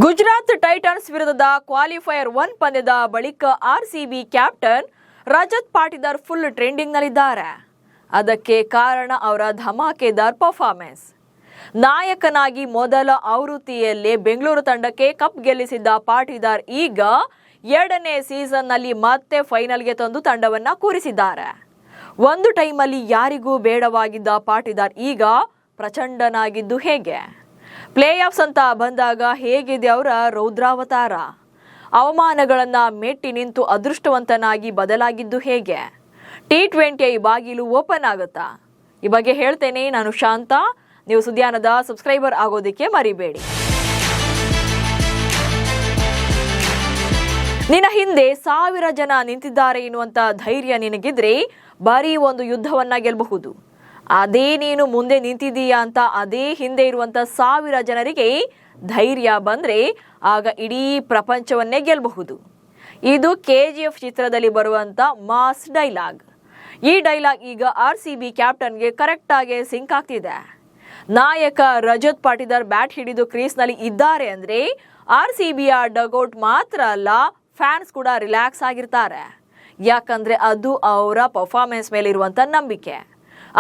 Gujarat Titans ವಿರುದ್ಧದ qualifier 1 ಪಂದ್ಯದ ಬಳಿಕ RCB captain Rajat Patidar full ಟ್ರೆಂಡಿಂಗ್ನಲ್ಲಿದ್ದಾರೆ. ಅದಕ್ಕೆ ಕಾರಣ ಅವರ ಧಮಾಕೆದಾರ್ ಪರ್ಫಾರ್ಮೆನ್ಸ್. ನಾಯಕನಾಗಿ ಮೊದಲ ಆವೃತ್ತಿಯಲ್ಲೇ ಬೆಂಗಳೂರು ತಂಡಕ್ಕೆ ಕಪ್ ಗೆಲ್ಲಿಸಿದ್ದ ಪಾಟಿದಾರ್ ಈಗ ಎರಡನೇ ಸೀಸನ್ನಲ್ಲಿ ಮತ್ತೆ ಫೈನಲ್ಗೆ ತಂದು ತಂಡವನ್ನು ಕೂರಿಸಿದ್ದಾರೆ. ಒಂದು ಟೈಮಲ್ಲಿ ಯಾರಿಗೂ ಬೇಡವಾಗಿದ್ದ ಪಾಟಿದಾರ್ ಈಗ ಪ್ರಚಂಡನಾಗಿದ್ದು ಹೇಗೆ? ಪ್ಲೇ ಆಫ್ಸ್ ಅಂತ ಬಂದಾಗ ಹೇಗಿದೆ ಅವರ ರೌದ್ರಾವತಾರ? ಅವಮಾನಗಳನ್ನು ಮೆಟ್ಟಿ ನಿಂತು ಅದೃಷ್ಟವಂತನಾಗಿ ಬದಲಾಗಿದ್ದು ಹೇಗೆ? T20 ಬಾಗಿಲು ಓಪನ್ ಆಗುತ್ತಾ? ಈ ಬಗ್ಗೆ ಹೇಳ್ತೇನೆ. ನಾನು ಶಾಂತ. ನೀವು ಸುದ್ಯಾನದ ಸಬ್ಸ್ಕ್ರೈಬರ್ ಆಗೋದಕ್ಕೆ ಮರಿಬೇಡಿ. ನಿನ್ನ ಹಿಂದೆ 1000 ಜನ ನಿಂತಿದ್ದಾರೆ ಎನ್ನುವಂತ ಧೈರ್ಯ ನಿನಗಿದ್ರೆ ಬರೀ ಒಂದು ಯುದ್ಧವನ್ನ ಗೆಲ್ಲಬಹುದು. ಅದೇ ನೀನು ಮುಂದೆ ನಿಂತಿದ್ದೀಯಾ ಅಂತ ಅದೇ ಹಿಂದೆ ಇರುವಂತ 1000 ಜನರಿಗೆ ಧೈರ್ಯ ಬಂದ್ರೆ ಆಗ ಇಡೀ ಪ್ರಪಂಚವನ್ನೇ ಗೆಲ್ಲಬಹುದು. ಇದು KGF ಚಿತ್ರದಲ್ಲಿ ಬರುವಂತ ಮಾಸ್ ಡೈಲಾಗ್. ಈ ಡೈಲಾಗ್ ಈಗ RCB ಕ್ಯಾಪ್ಟನ್ಗೆ ಕರೆಕ್ಟ್ ಆಗಿ ಸಿಂಕ್ ಆಗ್ತಿದೆ. ನಾಯಕ ರಜತ್ ಪಾಟಿದಾರ್ ಬ್ಯಾಟ್ ಹಿಡಿದು ಕ್ರೀಸ್ನಲ್ಲಿ ಇದ್ದಾರೆ ಅಂದ್ರೆ RCBಯ ಡಗ್ಔಟ್ ಮಾತ್ರ ಅಲ್ಲ, ಫ್ಯಾನ್ಸ್ ಕೂಡ ರಿಲ್ಯಾಕ್ಸ್ ಆಗಿರ್ತಾರೆ. ಯಾಕಂದ್ರೆ ಅದು ಅವರ ಪರ್ಫಾರ್ಮೆನ್ಸ್ ಮೇಲೆ ಇರುವಂತ ನಂಬಿಕೆ.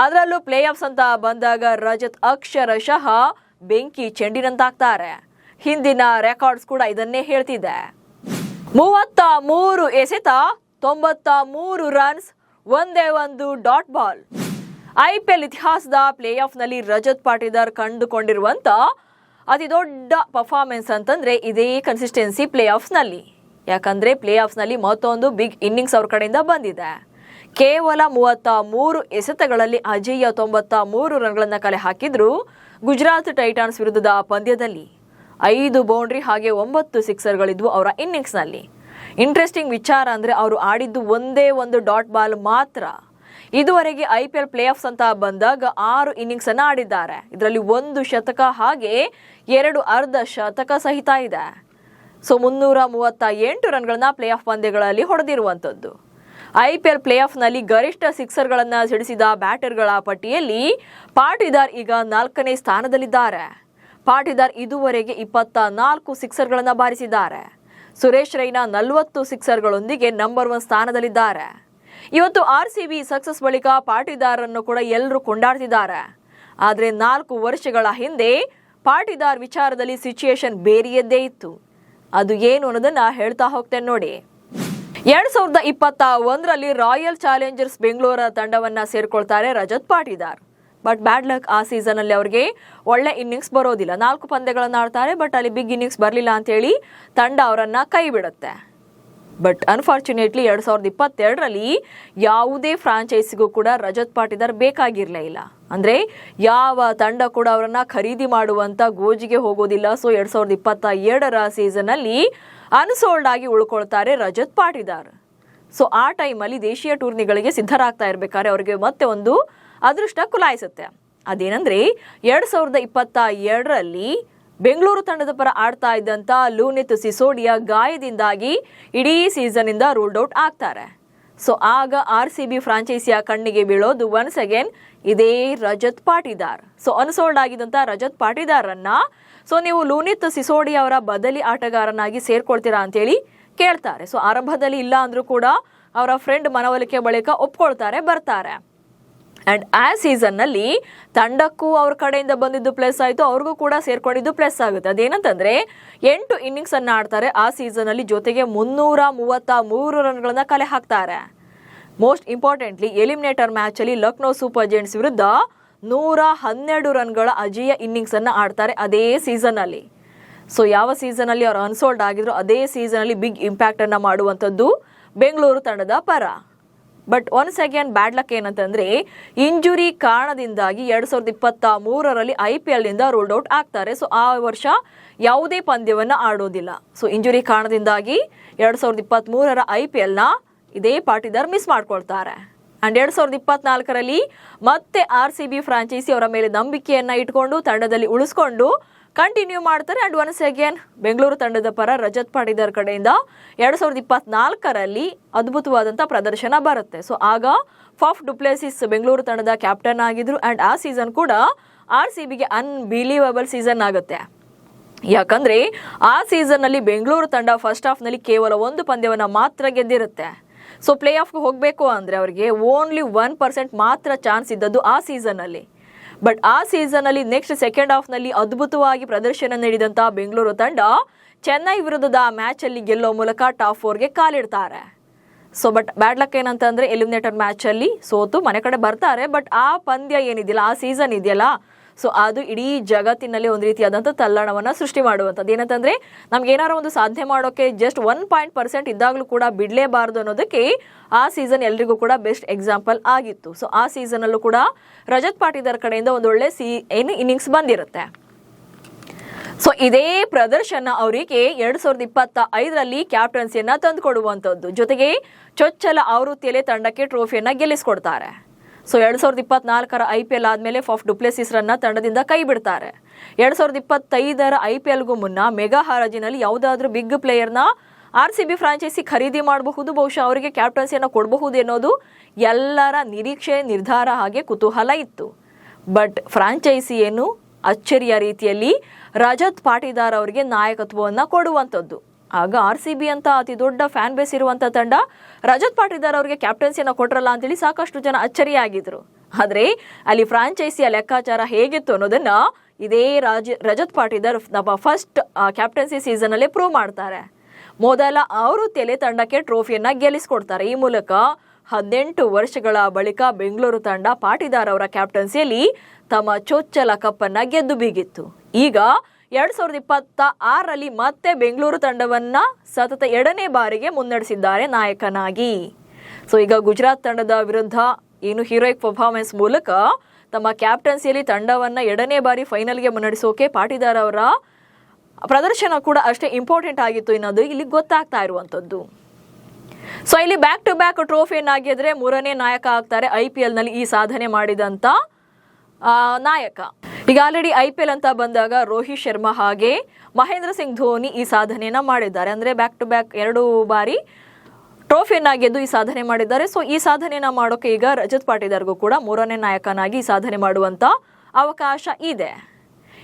ಅದರಲ್ಲೂ ಪ್ಲೇ ಆಫ್ಸ್ ಅಂತ ಬಂದಾಗ ರಜತ್ ಅಕ್ಷರಶಃ ಬೆಂಕಿ ಚೆಂಡಿನಂತಾಗ್ತಾರೆ. ಹಿಂದಿನ ರೆಕಾರ್ಡ್ಸ್ ಕೂಡ ಇದನ್ನೇ ಹೇಳ್ತಿದೆ. 33 ಎಸೆತ, 93 ರನ್ಸ್, ಒಂದೇ ಒಂದು ಡಾಟ್ ಬಾಲ್. IPL ಇತಿಹಾಸದ ಪ್ಲೇ ಆಫ್ನಲ್ಲಿ ರಜತ್ ಪಾಟಿದಾರ್ ಕಂಡುಕೊಂಡಿರುವಂತ ಅತಿ ದೊಡ್ಡ ಪರ್ಫಾರ್ಮೆನ್ಸ್ ಅಂತಂದ್ರೆ ಇದೇ ಕನ್ಸಿಸ್ಟೆನ್ಸಿ ಪ್ಲೇ ಆಫ್ಸ್ನಲ್ಲಿ. ಯಾಕಂದ್ರೆ ಪ್ಲೇ ಆಫ್ಸ್ನಲ್ಲಿ ಮತ್ತೊಂದು ಬಿಗ್ ಇನ್ನಿಂಗ್ಸ್ ಅವ್ರ ಕಡೆಯಿಂದ ಬಂದಿದೆ. ಕೇವಲ 33 ಎಸೆತಗಳಲ್ಲಿ ಅಜೇಯ 93 ರನ್ಗಳನ್ನು ಕಲೆ ಹಾಕಿದ್ರು ಗುಜರಾತ್ ಟೈಟನ್ಸ್ ವಿರುದ್ಧದ ಪಂದ್ಯದಲ್ಲಿ. 5 ಬೌಂಡ್ರಿ ಹಾಗೆ 9 ಸಿಕ್ಸರ್ಗಳಿದ್ವು ಅವರ ಇನ್ನಿಂಗ್ಸ್ನಲ್ಲಿ. ಇಂಟ್ರೆಸ್ಟಿಂಗ್ ವಿಚಾರ ಅಂದರೆ ಅವರು ಆಡಿದ್ದು ಒಂದೇ ಒಂದು ಡಾಟ್ ಬಾಲ್ ಮಾತ್ರ. ಇದುವರೆಗೆ IPL ಪ್ಲೇ ಆಫ್ಸ್ ಅಂತ ಬಂದಾಗ 6 ಇನ್ನಿಂಗ್ಸ್ ಅನ್ನು ಆಡಿದ್ದಾರೆ. ಇದರಲ್ಲಿ 1 ಶತಕ ಹಾಗೆ 2 ಅರ್ಧ ಶತಕ ಸಹಿತ ಇದೆ. 338 ರನ್ಗಳನ್ನ ಪ್ಲೇ ಆಫ್ ಪಂದ್ಯಗಳಲ್ಲಿ ಹೊಡೆದಿರುವಂಥದ್ದು. IPL ಪ್ಲೇ ಆಫ್ನಲ್ಲಿ ಗರಿಷ್ಠ ಸಿಕ್ಸರ್ಗಳನ್ನು ಸಿಡಿಸಿದ ಬ್ಯಾಟರ್ಗಳ ಪಟ್ಟಿಯಲ್ಲಿ ಪಾಟಿದಾರ್ ಈಗ 4ನೇ ಸ್ಥಾನದಲ್ಲಿದ್ದಾರೆ. ಪಾಟಿದಾರ್ ಇದುವರೆಗೆ 24 ಸಿಕ್ಸರ್ಗಳನ್ನು ಬಾರಿಸಿದ್ದಾರೆ. ಸುರೇಶ್ ರೈನಾ 40 ಸಿಕ್ಸರ್ಗಳೊಂದಿಗೆ ನಂಬರ್ 1 ಸ್ಥಾನದಲ್ಲಿದ್ದಾರೆ. ಇವತ್ತು RCB ಸಕ್ಸಸ್ ಬಳಿಕ ಪಾಟಿದಾರನ್ನು ಕೂಡ ಎಲ್ಲರೂ ಕೊಂಡಾಡ್ತಿದ್ದಾರೆ. ಆದರೆ 4 ವರ್ಷಗಳ ಹಿಂದೆ ಪಾಟಿದಾರ್ ವಿಚಾರದಲ್ಲಿ ಸಿಚುಯೇಷನ್ ಬೇರೆಯದ್ದೇ ಇತ್ತು. ಅದು ಏನು ಅನ್ನೋದನ್ನ ಹೇಳ್ತಾ ಹೋಗ್ತೇನೆ ನೋಡಿ. 2021ರಲ್ಲಿ ರಾಯಲ್ ಚಾಲೆಂಜರ್ಸ್ ಬೆಂಗಳೂರು ತಂಡವನ್ನ ಸೇರ್ಕೊಳ್ತಾರೆ Rajat Patidar. But bad luck, ಆ ಸೀಸನ್ ಅಲ್ಲಿ ಅವರಿಗೆ ಒಳ್ಳೆ ಇನ್ನಿಂಗ್ಸ್ ಬರೋದಿಲ್ಲ. 4 ಪಂದ್ಯಗಳನ್ನು ಆಡ್ತಾರೆ, ಬಟ್ ಅಲ್ಲಿ ಬಿಗ್ ಇನ್ನಿಂಗ್ಸ್ ಬರಲಿಲ್ಲ ಅಂತ ಹೇಳಿ ತಂಡ ಅವರನ್ನ ಕೈ ಬಿಡುತ್ತೆ. ಬಟ್ ಅನ್ಫಾರ್ಚುನೇಟ್ಲಿ 2022ರಲ್ಲಿ ಯಾವುದೇ ಫ್ರಾಂಚೈಸಿಗೂ ಕೂಡ ರಜತ್ ಪಾಟಿದಾರ್ ಬೇಕಾಗಿರಲೇ ಇಲ್ಲ. ಅಂದ್ರೆ ಯಾವ ತಂಡ ಕೂಡ ಅವರನ್ನ ಖರೀದಿ ಮಾಡುವಂತ ಗೋಜಿಗೆ ಹೋಗೋದಿಲ್ಲ. ಸೊ 2022ರ ಸೀಸನ್ ಅಲ್ಲಿ ಅನ್ಸೋಲ್ಡ್ ಆಗಿ ಉಳ್ಕೊಳ್ತಾರೆ ರಜತ್ ಪಾಟಿದಾರ್. ಸೊ ಆ ಟೈಮಲ್ಲಿ ದೇಶೀಯ ಟೂರ್ನಿಗಳಿಗೆ ಸಿದ್ಧರಾಗ್ತಾ ಇರ್ಬೇಕಾದ್ರೆ ಅವರಿಗೆ ಮತ್ತೆ ಒಂದು ಅದೃಷ್ಟ ಕುಲಾಯಿಸುತ್ತೆ. ಅದೇನಂದ್ರೆ 2022ರಲ್ಲಿ ಬೆಂಗಳೂರು ತಂಡದ ಪರ ಆಡ್ತಾ ಇದ್ದಂತ ಲೂನಿತ್ ಸಿಸೋಡಿಯಾ ಗಾಯದಿಂದಾಗಿ ಇಡೀ ಸೀಸನ್ ಇಂದ ರೂಲ್ಡ್ ಔಟ್ ಆಗ್ತಾರೆ. ಸೊ ಆಗ RCB ಫ್ರಾಂಚೈಸಿಯ ಕಣ್ಣಿಗೆ ಬೀಳೋದು ಒನ್ಸ್ ಅಗೇನ್ ಇದೇ ರಜತ್ ಪಾಟಿದಾರ್. ಸೊ ಅನ್ಸೋಲ್ಡ್ ಆಗಿದ್ದಂತ ರಜತ್ ಪಾಟಿದಾರನ್ನ ನೀವು ಲೂನಿತ್ ಸಿಸೋಡಿಯಾ ಅವರ ಬದಲಿ ಆಟಗಾರನಾಗಿ ಸೇರ್ಕೊಳ್ತೀರಾ ಅಂತೇಳಿ ಕೇಳ್ತಾರೆ. ಸೊ ಆರಂಭದಲ್ಲಿ ಇಲ್ಲ ಅಂದ್ರೂ ಕೂಡ ಅವರ ಫ್ರೆಂಡ್ ಮನವೊಲಿಕೆ ಬಳಿಕ ಒಪ್ಕೊಳ್ತಾರೆ, ಬರ್ತಾರೆ. ಅಂಡ್ ಆ ಸೀಸನ್ನಲ್ಲಿ ತಂಡಕ್ಕೂ ಅವ್ರ ಕಡೆಯಿಂದ ಬಂದಿದ್ದು ಪ್ಲಸ್ ಆಯಿತು, ಅವ್ರಿಗೂ ಕೂಡ ಸೇರ್ಕೊಂಡಿದ್ದು ಪ್ಲಸ್ ಆಗುತ್ತೆ. ಅದೇನಂತಂದ್ರೆ 8 ಇನ್ನಿಂಗ್ಸ್ ಅನ್ನು ಆಡ್ತಾರೆ ಆ ಸೀಸನ್ನಲ್ಲಿ. ಜೊತೆಗೆ 333 ರನ್ಗಳನ್ನ ಕಲೆ ಹಾಕ್ತಾರೆ. ಮೋಸ್ಟ್ ಇಂಪಾರ್ಟೆಂಟ್ಲಿ ಎಲಿಮಿನೇಟರ್ ಮ್ಯಾಚ್ ಅಲ್ಲಿ ಲಕ್ನೋ ಸೂಪರ್ ಜೈಂಟ್ಸ್ ವಿರುದ್ಧ 112 ರನ್ಗಳ ಅಜೇಯ ಇನ್ನಿಂಗ್ಸ್ ಅನ್ನು ಆಡ್ತಾರೆ ಅದೇ ಸೀಸನ್ ಅಲ್ಲಿ. ಸೊ ಯಾವ ಸೀಸನ್ ಅಲ್ಲಿ ಅವರು ಅನ್ಸೋಲ್ಡ್ ಆಗಿದ್ರು ಅದೇ ಸೀಸನ್ ಅಲ್ಲಿ ಬಿಗ್ ಇಂಪ್ಯಾಕ್ಟ್ ಅನ್ನ ಮಾಡುವಂಥದ್ದು ಬೆಂಗಳೂರು ತಂಡದ ಪರ. But once again bad luck ಏನಂತಂದ್ರೆ ಇಂಜುರಿ ಕಾರಣದಿಂದಾಗಿ 2023ರಲ್ಲಿ IPL ನಿಂದ ರೂಲ್ಡ್ ಔಟ್ ಆಗ್ತಾರೆ. ಸೊ ಆ ವರ್ಷ ಯಾವುದೇ ಪಂದ್ಯವನ್ನ ಆಡೋದಿಲ್ಲ. ಸೊ ಇಂಜುರಿ ಕಾರಣದಿಂದಾಗಿ 2023ರ IPLನ ಇದೇ ಪಾಟಿದಾರ್ ಮಿಸ್ ಮಾಡ್ಕೊಳ್ತಾರೆ. ಅಂಡ್ 2024ರಲ್ಲಿ ಮತ್ತೆ RCB ಫ್ರಾಂಚೈಸಿ ಅವರ ಮೇಲೆ ನಂಬಿಕೆಯನ್ನ ಇಟ್ಕೊಂಡು ತಂಡದಲ್ಲಿ ಉಳಿಸ್ಕೊಂಡು ಕಂಟಿನ್ಯೂ ಮಾಡ್ತಾರೆ. ಅಂಡ್ ಒನ್ಸ್ ಅಗೇನ್ ಬೆಂಗಳೂರು ತಂಡದ ಪರ ರಜತ್ ಪಾಟಿದಾರ್ ಕಡೆಯಿಂದ 2024ರಲ್ಲಿ ಅದ್ಭುತವಾದಂಥ ಪ್ರದರ್ಶನ ಬರುತ್ತೆ. ಸೊ ಆಗ ಫಾಫ್ ಡುಪ್ಲೆಸಿಸ್ ಬೆಂಗಳೂರು ತಂಡದ ಕ್ಯಾಪ್ಟನ್ ಆಗಿದ್ರು. ಅಂಡ್ ಆ ಸೀಸನ್ ಕೂಡ RCBಗೆ ಅನ್ಬಿಲೀವಬಲ್ ಸೀಸನ್ ಆಗುತ್ತೆ. ಯಾಕಂದ್ರೆ ಆ ಸೀಸನ್ ನಲ್ಲಿ ಬೆಂಗಳೂರು ತಂಡ ಫಸ್ಟ್ ಹಾಫ್ ನಲ್ಲಿ ಕೇವಲ 1 ಪಂದ್ಯವನ್ನ ಮಾತ್ರ ಗೆದ್ದಿರುತ್ತೆ. ಸೊ ಪ್ಲೇ ಆಫ್ಗೆ ಹೋಗಬೇಕು ಅಂದ್ರೆ ಅವರಿಗೆ ಓನ್ಲಿ 1% ಮಾತ್ರ ಚಾನ್ಸ್ ಇದ್ದದ್ದು ಆ ಸೀಸನ್ ಅಲ್ಲಿ. ಬಟ್ ಆ ಸೀಸನ್ ಅಲ್ಲಿ ನೆಕ್ಸ್ಟ್ ಸೆಕೆಂಡ್ ಹಾಫ್ ನಲ್ಲಿ ಅದ್ಭುತವಾಗಿ ಪ್ರದರ್ಶನ ನೀಡಿದಂತಹ ಬೆಂಗಳೂರು ತಂಡ ಚೆನ್ನೈ ವಿರುದ್ಧದ ಮ್ಯಾಚ್ ಅಲ್ಲಿ ಗೆಲ್ಲೋ ಮೂಲಕ ಟಾಪ್ 4ಗೆ ಕಾಲಿಡ್ತಾರೆ. ಸೊ ಬಟ್ ಬ್ಯಾಡ್ ಲಕ್ ಏನಂತಂದ್ರೆ ಎಲಿಮಿನೇಟರ್ ಮ್ಯಾಚ್ ಅಲ್ಲಿ ಸೋತು ಮನೆ ಕಡೆ ಬರ್ತಾರೆ. ಬಟ್ ಆ ಪಂದ್ಯ ಏನಿದೆಯಲ್ಲ, ಆ ಸೀಸನ್ ಇದೆಯಲ್ಲ, ಸೊ ಅದು ಇಡೀ ಜಗತ್ತಿನಲ್ಲಿ ಒಂದು ರೀತಿಯಾದಂಥ ತಲ್ಲಣವನ್ನು ಸೃಷ್ಟಿ ಮಾಡುವಂಥದ್ದು. ಏನಂತಂದ್ರೆ ನಮ್ಗೆ ಏನಾರ ಒಂದು ಸಾಧನೆ ಮಾಡೋಕೆ ಜಸ್ಟ್ 1% ಇದ್ದಾಗಲೂ ಕೂಡ ಬಿಡಲೇಬಾರ್ದು ಅನ್ನೋದಕ್ಕೆ ಆ ಸೀಸನ್ ಎಲ್ರಿಗೂ ಕೂಡ ಬೆಸ್ಟ್ ಎಕ್ಸಾಂಪಲ್ ಆಗಿತ್ತು. ಸೊ ಆ ಸೀಸನಲ್ಲೂ ಕೂಡ ರಜತ್ ಪಾಟೀದಾರ್ ಕಡೆಯಿಂದ ಒಂದು ಒಳ್ಳೆ ಇನ್ನಿಂಗ್ಸ್ ಬಂದಿರುತ್ತೆ. ಸೊ ಇದೇ ಪ್ರದರ್ಶನ ಅವರಿಗೆ 2025ರಲ್ಲಿ ಕ್ಯಾಪ್ಟನ್ಸಿಯನ್ನ ತಂದುಕೊಡುವಂಥದ್ದು, ಜೊತೆಗೆ ಚೊಚ್ಚಲ ಆವೃತ್ತಿಯಲ್ಲೇ ತಂಡಕ್ಕೆ ಟ್ರೋಫಿಯನ್ನ ಗೆಲ್ಲಿಸ್ಕೊಡ್ತಾರೆ. ಸೊ 2024ರ IPL ಆದಮೇಲೆ ಫಾಫ್ ಡುಪ್ಲೆಸಿಸ್ ರನ್ನ ತಂಡದಿಂದ ಕೈ ಬಿಡ್ತಾರೆ. 2025ರ IPLಗೂ ಮುನ್ನ ಮೆಗಾ ಹರಾಜಿನಲ್ಲಿ ಯಾವುದಾದ್ರೂ ಬಿಗ್ ಪ್ಲೇಯರ್ನ RCB ಫ್ರಾಂಚೈಸಿ ಖರೀದಿ ಮಾಡಬಹುದು, ಬಹುಶಃ ಅವರಿಗೆ ಕ್ಯಾಪ್ಟನ್ಸಿಯನ್ನು ಕೊಡಬಹುದು ಎನ್ನೋದು ಎಲ್ಲರ ನಿರೀಕ್ಷೆ, ನಿರ್ಧಾರ ಹಾಗೆ ಕುತೂಹಲ ಇತ್ತು. ಬಟ್ ಫ್ರಾಂಚೈಸಿ ಏನು ಅಚ್ಚರಿಯ ರೀತಿಯಲ್ಲಿ ರಜತ್ ಪಾಟೀದಾರ್ ಅವರಿಗೆ ನಾಯಕತ್ವವನ್ನು ಕೊಡುವಂಥದ್ದು. ಆಗ RCB ಅಂತ ಅತಿ ದೊಡ್ಡ ಫ್ಯಾನ್ ಬೇಸ್ ಇರುವಂಥ ತಂಡ ರಜತ್ ಪಾಟೀದಾರ್ ಅವರಿಗೆ ಕ್ಯಾಪ್ಟನ್ಸಿಯನ್ನು ಕೊಟ್ರಲ್ಲ ಅಂತೇಳಿ ಸಾಕಷ್ಟು ಜನ ಅಚ್ಚರಿಯಾಗಿದ್ರು. ಆದರೆ ಅಲ್ಲಿ ಫ್ರಾಂಚೈಸಿಯ ಲೆಕ್ಕಾಚಾರ ಹೇಗಿತ್ತು ಅನ್ನೋದನ್ನ ಇದೇ ರಜತ್ ಪಾಟೀದಾರ್ ನಮ್ಮ ಫಸ್ಟ್ ಕ್ಯಾಪ್ಟನ್ಸಿ ಸೀಸನ್ ಅಲ್ಲೇ ಪ್ರೂವ್ ಮಾಡ್ತಾರೆ. ಮೊದಲ ಆವೃತ್ತಿಯಲ್ಲಿ ತಂಡಕ್ಕೆ ಟ್ರೋಫಿಯನ್ನ ಗೆಲ್ಲಿಸ್ಕೊಡ್ತಾರೆ. ಈ ಮೂಲಕ 18 ವರ್ಷಗಳ ಬಳಿಕ ಬೆಂಗಳೂರು ತಂಡ ಪಾಟೀದಾರ್ ಅವರ ಕ್ಯಾಪ್ಟನ್ಸಿಯಲ್ಲಿ ತಮ್ಮ ಚೊಚ್ಚಲ ಕಪ್ಪನ್ನ ಗೆದ್ದು ಬೀಗಿತ್ತು. ಈಗ 2026ರಲ್ಲಿ ಮತ್ತೆ ಬೆಂಗಳೂರು ತಂಡವನ್ನ ಸತತ 2ನೇ ಬಾರಿಗೆ ಮುನ್ನಡೆಸಿದ್ದಾರೆ ನಾಯಕನಾಗಿ. ಸೊ ಈಗ ಗುಜರಾತ್ ತಂಡದ ವಿರುದ್ಧ ಏನು ಹೀರೋಯಿಕ್ ಪರ್ಫಾರ್ಮೆನ್ಸ್ ಮೂಲಕ ತಮ್ಮ ಕ್ಯಾಪ್ಟನ್ಸಿಯಲ್ಲಿ ತಂಡವನ್ನ 2ನೇ ಬಾರಿ ಫೈನಲ್ಗೆ ಮುನ್ನಡೆಸೋಕೆ ಪಾಟೀದಾರ್ ಅವರ ಪ್ರದರ್ಶನ ಕೂಡ ಅಷ್ಟೇ ಇಂಪಾರ್ಟೆಂಟ್ ಆಗಿತ್ತು ಅನ್ನೋದು ಇಲ್ಲಿ ಗೊತ್ತಾಗ್ತಾ ಇರುವಂಥದ್ದು. ಸೊ ಇಲ್ಲಿ ಬ್ಯಾಕ್ ಟು ಬ್ಯಾಕ್ ಟ್ರೋಫಿಯನ್ನ ಗೆದ್ರೆ 3ನೇ ನಾಯಕ ಆಗ್ತಾರೆ IPL ನಲ್ಲಿ ಈ ಸಾಧನೆ ಮಾಡಿದಂತ ನಾಯಕ. ಈಗ ಆಲ್ರೆಡಿ IPL ಅಂತ ಬಂದಾಗ ರೋಹಿತ್ ಶರ್ಮಾ ಹಾಗೆ ಮಹೇಂದ್ರ ಸಿಂಗ್ ಧೋನಿ ಈ ಸಾಧನೆಯನ್ನ ಮಾಡಿದ್ದಾರೆ. ಅಂದ್ರೆ ಬ್ಯಾಕ್ ಟು ಬ್ಯಾಕ್ 2 ಬಾರಿ ಟ್ರೋಫಿಯನ್ನ ಗೆದ್ದು ಈ ಸಾಧನೆ ಮಾಡಿದ್ದಾರೆ. ಸೊ ಈ ಸಾಧನೆಯನ್ನ ಮಾಡೋಕೆ ಈಗ ರಜತ್ ಪಾಟೀದಾರ್ಗೂ ಕೂಡ 3ನೇ ನಾಯಕನಾಗಿ ಈ ಸಾಧನೆ ಮಾಡುವಂತ ಅವಕಾಶ ಇದೆ.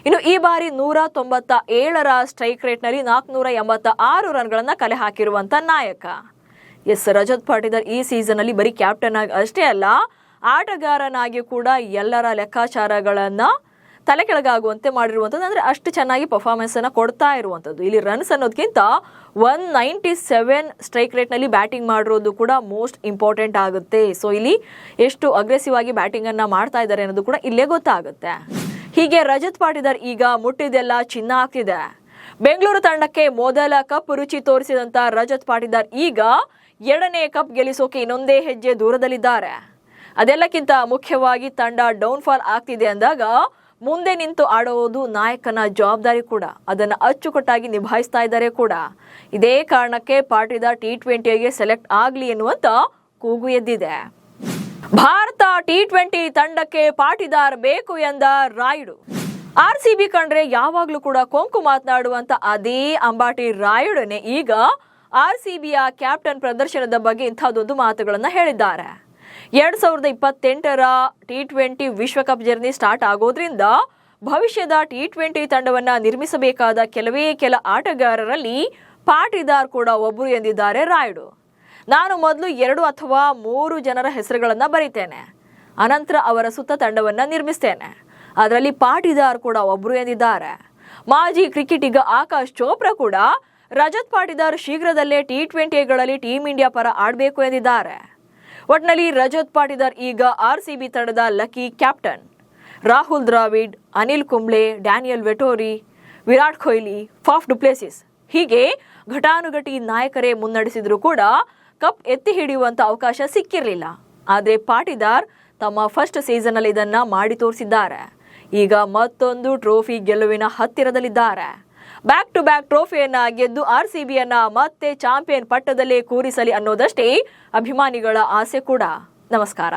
ಇನ್ನು ಈ ಬಾರಿ 197ರ ಸ್ಟ್ರೈಕ್ ರೇಟ್ ನಲ್ಲಿ 486 ರನ್ಗಳನ್ನ ಕಲೆ ಹಾಕಿರುವಂತ ನಾಯಕ. ಎಸ್, ರಜತ್ ಪಾಟೀದಾರ್ ಈ ಸೀಸನ್ ಅಲ್ಲಿ ಬರೀ ಕ್ಯಾಪ್ಟನ್ ಆಗಿ ಅಷ್ಟೇ ಅಲ್ಲ, ಆಟಗಾರನಾಗಿ ಕೂಡ ಎಲ್ಲರ ಲೆಕ್ಕಾಚಾರಗಳನ್ನ ತಲೆ ಕೆಳಗಾಗುವಂತೆ ಮಾಡಿರುವಂಥದ್ದು. ಅಂದ್ರೆ ಅಷ್ಟು ಚೆನ್ನಾಗಿ ಪರ್ಫಾರ್ಮೆನ್ಸ್ ಅನ್ನ ಕೊಡ್ತಾ ಇರುವಂಥದ್ದು. ಇಲ್ಲಿ ರನ್ಸ್ ಅನ್ನೋದಕ್ಕಿಂತ 197 ಸ್ಟ್ರೈಕ್ ರೇಟ್ ನಲ್ಲಿ ಬ್ಯಾಟಿಂಗ್ ಮಾಡಿರೋದು ಕೂಡ ಮೋಸ್ಟ್ ಇಂಪಾರ್ಟೆಂಟ್ ಆಗುತ್ತೆ. ಸೊ ಇಲ್ಲಿ ಎಷ್ಟು ಅಗ್ರೆಸಿವ್ ಆಗಿ ಬ್ಯಾಟಿಂಗ್ ಅನ್ನ ಮಾಡ್ತಾ ಇದ್ದಾರೆ ಅನ್ನೋದು ಕೂಡ ಇಲ್ಲೇ ಗೊತ್ತಾಗುತ್ತೆ. ಹೀಗೆ ರಜತ್ ಪಾಟೀದಾರ್ ಈಗ ಮುಟ್ಟಿದೆಲ್ಲ ಚಿನ್ನ ಆಗ್ತಿದೆ. ಬೆಂಗಳೂರು ತಂಡಕ್ಕೆ ಮೊದಲ ಕಪ್ ರುಚಿ ತೋರಿಸಿದಂತ ರಜತ್ ಪಾಟೀದಾರ್ ಈಗ 2ನೇ ಕಪ್ ಗೆಲ್ಲಿಸೋಕೆ ಇನ್ನೊಂದೇ ಹೆಜ್ಜೆ ದೂರದಲ್ಲಿದ್ದಾರೆ. ಅದೆಲ್ಲಕ್ಕಿಂತ ಮುಖ್ಯವಾಗಿ ತಂಡ ಡೌನ್ಫಾಲ್ ಆಗ್ತಿದೆ ಅಂದಾಗ ಮುಂದೆ ನಿಂತು ಆಡೋದು ನಾಯಕನ ಜವಾಬ್ದಾರಿ ಕೂಡ. ಅದನ್ನು ಅಚ್ಚುಕಟ್ಟಾಗಿ ನಿಭಾಯಿಸ್ತಾ ಇದ್ದಾರೆ ಕೂಡ. ಇದೇ ಕಾರಣಕ್ಕೆ ಪಾಟೀದಾರ್ T20ಗೆ ಸೆಲೆಕ್ಟ್ ಆಗ್ಲಿ ಎನ್ನುವಂತ ಕೂಗು ಎದ್ದಿದೆ. ಭಾರತ T20 ತಂಡಕ್ಕೆ ಪಾಟೀದಾರ್ ಬೇಕು ಎಂದ ರಾಯುಡು. RCB ಕಂಡ್ರೆ ಯಾವಾಗ್ಲೂ ಕೂಡ ಕೊಂಕು ಮಾತನಾಡುವಂತ ಅದೇ ಅಂಬಾಟಿ ರಾಯುಡನೆ ಈಗ RCBಯ ಕ್ಯಾಪ್ಟನ್ ಪ್ರದರ್ಶನದ ಬಗ್ಗೆ ಇಂಥದ್ದೊಂದು ಮಾತುಗಳನ್ನ ಹೇಳಿದ್ದಾರೆ. 2028ರ T20 ವಿಶ್ವಕಪ್ ಜರ್ನಿ ಸ್ಟಾರ್ಟ್ ಆಗೋದ್ರಿಂದ ಭವಿಷ್ಯದ T20 ತಂಡವನ್ನ ನಿರ್ಮಿಸಬೇಕಾದ ಕೆಲ ಆಟಗಾರರಲ್ಲಿ ಪಾಟೀದಾರ್ ಕೂಡ ಒಬ್ಬರು ಎಂದಿದ್ದಾರೆ ರಾಯುಡು. ನಾನು ಮೊದಲು 2 ಅಥವಾ 3 ಜನರ ಹೆಸರುಗಳನ್ನ ಬರೀತೇನೆ, ಅನಂತರ ಅವರ ಸುತ್ತ ತಂಡವನ್ನ ನಿರ್ಮಿಸ್ತೇನೆ. ಅದರಲ್ಲಿ ಪಾಟೀದಾರ್ ಕೂಡ ಒಬ್ಬರು ಎಂದಿದ್ದಾರೆ. ಮಾಜಿ ಕ್ರಿಕೆಟಿಗ ಆಕಾಶ್ ಚೋಪ್ರಾ ಕೂಡ ರಜತ್ ಪಾಟೀದಾರ್ ಶೀಘ್ರದಲ್ಲೇ T20ಗಳಲ್ಲಿ ಟೀಮ್ ಇಂಡಿಯಾ ಪರ ಆಡಬೇಕು ಎಂದಿದ್ದಾರೆ. ಒಟ್ನಲ್ಲಿ ರಜತ್ ಪಾಟೀದಾರ್ ಈಗ RCB ತಂಡದ lucky captain. Rahul Dravid, Anil Kumble, Daniel Vettori, Virat Kohli, Faf du Plessis ಹೀಗೆ ಘಟಾನುಘಟಿ ನಾಯಕರೇ ಮುನ್ನಡೆಸಿದ್ರು ಕೂಡ ಕಪ್ ಎತ್ತಿ ಹಿಡಿಯುವಂತ ಅವಕಾಶ ಸಿಕ್ಕಿರಲಿಲ್ಲ. ಆದರೆ ಪಾಟೀದಾರ್ ತಮ್ಮ ಫಸ್ಟ್ ಸೀಸನ್ ಅಲ್ಲಿ ಇದನ್ನ ಮಾಡಿ ತೋರಿಸಿದ್ದಾರೆ. ಈಗ ಮತ್ತೊಂದು ಟ್ರೋಫಿ ಗೆಲುವಿನ ಹತ್ತಿರದಲ್ಲಿದ್ದಾರೆ. ಬ್ಯಾಕ್ ಟು ಬ್ಯಾಕ್ ಟ್ರೋಫಿಯನ್ನ ಗೆದ್ದು RCBಯನ್ನ ಮತ್ತೆ ಚಾಂಪಿಯನ್ ಪಟ್ಟದಲ್ಲೇ ಕೂರಿಸಲಿ ಅನ್ನೋದಷ್ಟೇ ಅಭಿಮಾನಿಗಳ ಆಸೆ ಕೂಡ. ನಮಸ್ಕಾರ.